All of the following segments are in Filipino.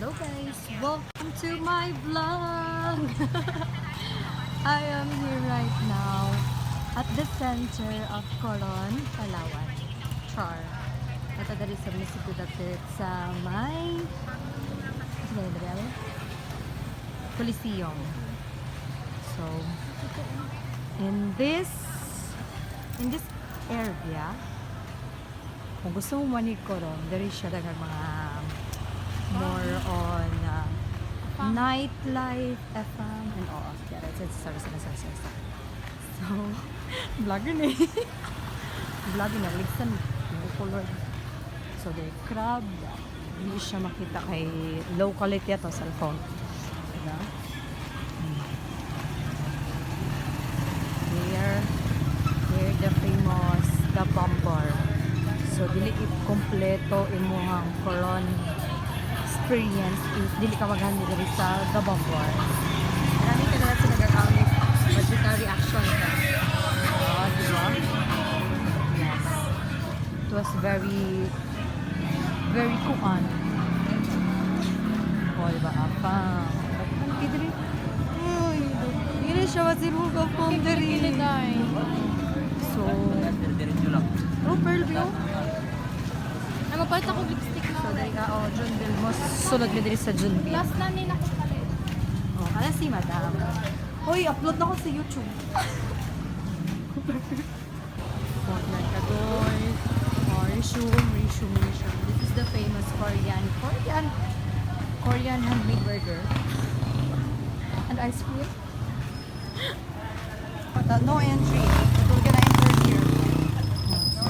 Hello guys, welcome to my vlog. I am here right now at the center of Coron, Palawan. Char. Ito dari sa munisipyo dapit sa may Coliseum. So, in this area, kung gusto mo manig Coron, dari siya dagang mga more on nightlife, FM, and all. Yeah, sorry. So, vlogger na vlogger na, ligsan yung color. So, the crab, hindi siya makita kay low quality ito, cellphone. Diba? Here the famous The Bomber. So, dili kompleto imuhang Coron experience if dili ka maghandi diri sa The Bomber. Marami ka na sa nag-account budgetary reaction ka. Oh, diba? Yes. It was very kuan. Oh, diba? Apa? Ano diri? Uy, hindi siya masirmo ka po diri. So, oh, pearl view. Ay, magpalit ako lipstick na. So, dari ka, oh, Junville mo. Sunod mo diri sa Junville. Last na nila ko palit. Oh, ala si Madam. Hoy, upload na ko sa YouTube. Fortnite ka, guys. Oh, resume. This is the famous Korean handmade burger. And ice cream. But no entry. But we're gonna enter here. Oh, so.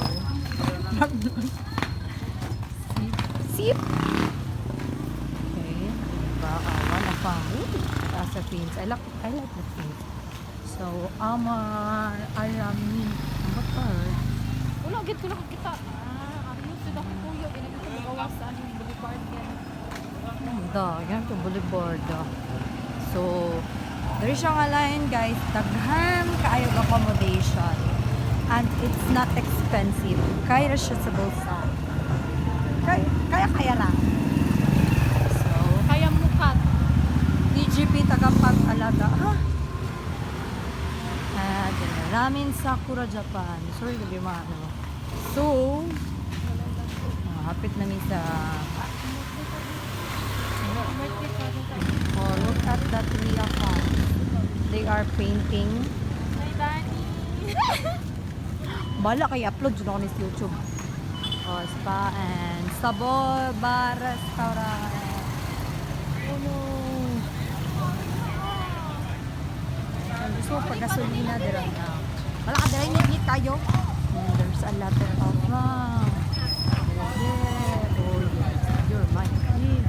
Sip. Okay. Diba? One of as a fins. I like the fins. So, Aramin. What bird? Wala, agad ko nakakita. Ayun, sila ko kuyo. Ginagin ko magawa sa aling boulevard yan. Ganito boulevard. So, there siya nga line, guys. Daghang kaayog accommodation. And it's not expensive. Kaya siya sa bulsa. Kaya lang. So, Kaya mukat. DGP tagapag-alaga. Ramen Sakura Japan. Sorry, gabi ano. So, hapit namin sa oh, look at that Ria farm. They are painting. Ay, Dani. Bala kay upload yun ako sa YouTube. Oh, spa and sabor bar restaurant. Oh no. Gusto ko pag-gasolina dira na. Wala ka dira ngit kayo. There's a lot of oh yes, you're my favorite.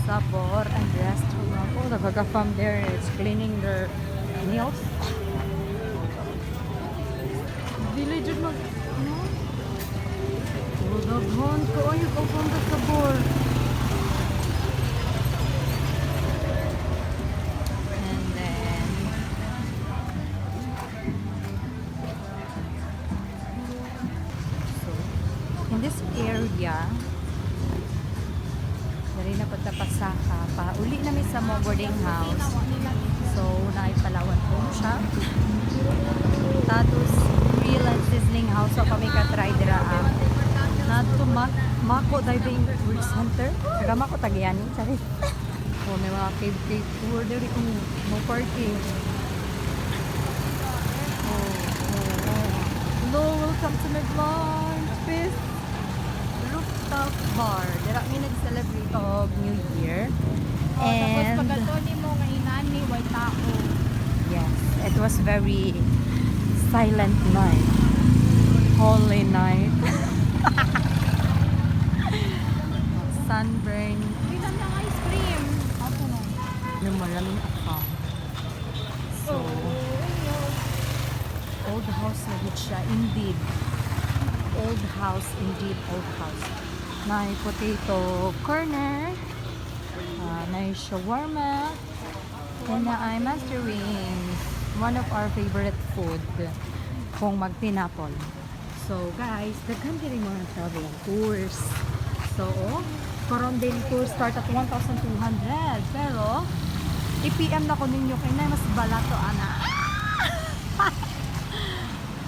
Sabor and restaurant. Oh, the gaga from there is cleaning their nails. Village mag daghan ko ayun ang ganda sa sabor. And then so in this area dari na pagtapasaka pa uli namin sa mo boarding house. So naipalawan po siya. Tatus Grill and Sizzling House. So kami ka-try dira nato Mako Diving Center. Taga Mako Tagiani. Sorry. Oh, may mga cave tour diri kung mo parking. Hello, welcome to my vlog. Peace. Rooftop bar. Dira mi nag-celebrate of New Year. Tapos pagkatoni mo nga inani, white tao. Yes, it was very silent night. Holy night. Sunburn. Bilang ng ice cream. Ako no. Yung maraming account. So, old house na gid siya. Indeed. Old house. May potato corner. May shawarma. And ay master wings. One of our favorite food. Kung magtinapol. So guys, daghan diri mga travel tours. So, Coron daily tour start at 1,200. Pero, i-PM na ko ninyo kay na mas balato, ana.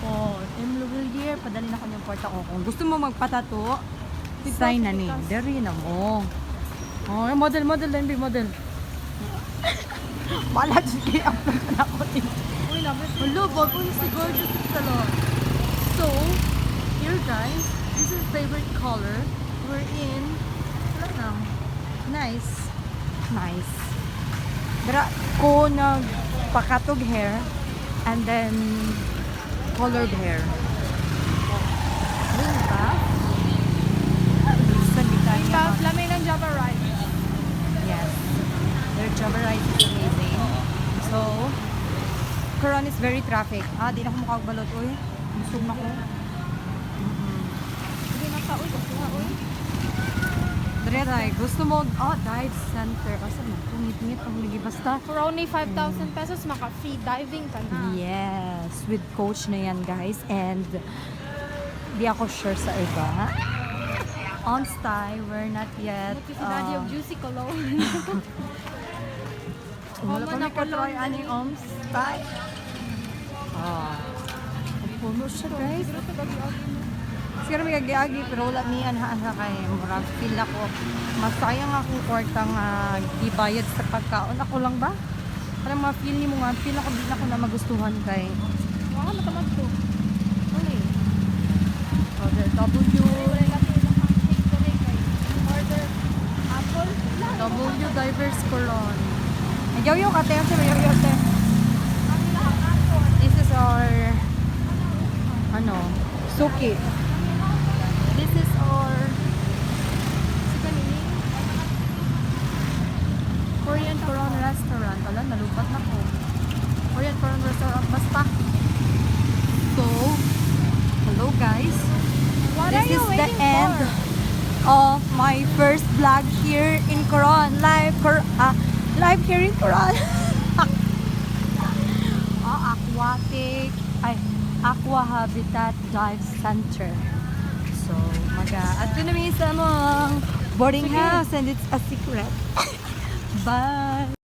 Oh, M. Louvillier, padali na ko yung porta ko. Kung gusto mo magpatato, sign na ni. Dari na mo. Oh, model, din, model. Wala dyan kaya na ako din. Uy, labas. Hello, bago ni si Gorgeous Salon. So, here guys, this is favorite color. We're in, wala lang. Nice. Nice. Dara ko nagpakatog hair and then colored hair. Ayun ba? Sa gitay niya. Tapos, lamay ng Java Ride. Yes. Their Java Ride is amazing. So, Coron is very traffic. Di na ako makagbalot. Uy, busog na ko. Hindi na sa uy, kuha uy. Dre, tay, gusto mo, dive center. Asa na? Ngit-ngit ang ligi. Basta, For only 5,000 pesos, maka-free diving ka na. yes, with coach na yan, guys. And, di ako sure sa iba. On style, we're not yet. Buti si Daddy of Juicy Cologne. Wala Oman pa may ako katry lang. ani Oms. Bye. Puno siya, guys. Siguro ito gagi-agi mo. Siguro may agi-agi, pero wala ni anha kay murag feel ako. Masayang akong kwartang gibayad sa pagkaon. Ako lang ba? Parang ma-feel ni mo nga, feel ako din ako na magustuhan kay. Wow, matamad to. Okay. Order W. Wala lang yung cake to make kay order apple. W Divers Coron. Ayaw yung kate, kasi ayaw yung kate. Ang lahat apple. This is our, suki. This is our, Korean Coron restaurant. Wala, nalupat na ko. Korean Coron restaurant, basta. So, hello guys. What This are you is the waiting end for? of my first vlog here in Coron. Live here in Coron. Aqua Habitat Dive Center. So, at yun namin sa boarding house and it's a secret. Bye!